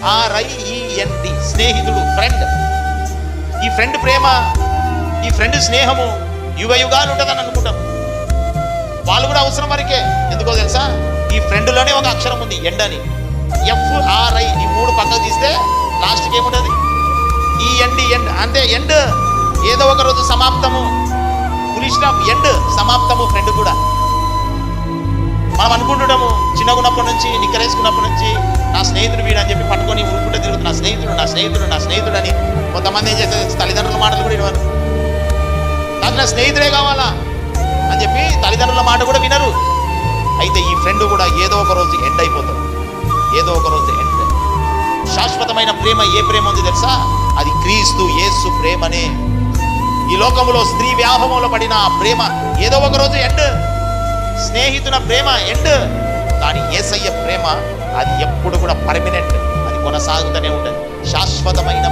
FRIEND, స్నేహితుడు, friend. ఈ friend ప్రేమ, ఈ ఫ్రెండ్ స్నేహము యుగ యుగాలు ఉంటుందని అనుకుంటాం. వాళ్ళు కూడా అవసరం వరకే. ఎందుకో తెలుసా? ఈ ఫ్రెండ్లోనే ఒక అక్షరం ఉంది, ఎండ్ అని. FRI, ఈ 3 పక్కకు తీస్తే లాస్ట్కి ఏముంటుంది? END, end. అంతే, ఎండ్. ఏదో ఒక రోజు సమాప్తము, ఫుల్ స్టాప్, ఎండ్, సమాప్తము. ఫ్రెండ్ కూడా మనం అనుకుంటున్నాము చిన్నగా ఉన్నప్పటి నుంచి, నిక్కరేసుకున్నప్పటి నుంచి నా స్నేహితుడు వీడు అని చెప్పి పట్టుకొని ఉరుకుంటే తిరుగుతుంది. నా స్నేహితుడు, నా స్నేహితుడు, నా స్నేహితుడు అని. కొంతమంది ఏం చేస్తారు, తల్లిదండ్రుల మాటలు కూడా వినరు. నాకు నా స్నేహితుడే కావాలా అని చెప్పి తల్లిదండ్రుల మాట కూడా వినరు. అయితే ఈ ఫ్రెండ్ కూడా ఏదో ఒక రోజు ఎండ్ అయిపోతాడు, ఏదో ఒక రోజు ఎండ్. శాశ్వతమైన ప్రేమ ఏ ప్రేమ ఉంది తెలుసా? అది క్రీస్తు యేసు ప్రేమనే. ఈ లోకములో స్త్రీ వ్యామోహంలో పడిన ఆ ప్రేమ ఏదో ఒక రోజు ఎండ్. స్నేహితుల ప్రేమ ఎండ్. కానీ యేసయ్య ప్రేమ అది ఎప్పుడు కూడా పర్మనెంట్, అది కొనసాగుతూనే ఉంటుంది. శాశ్వతమైన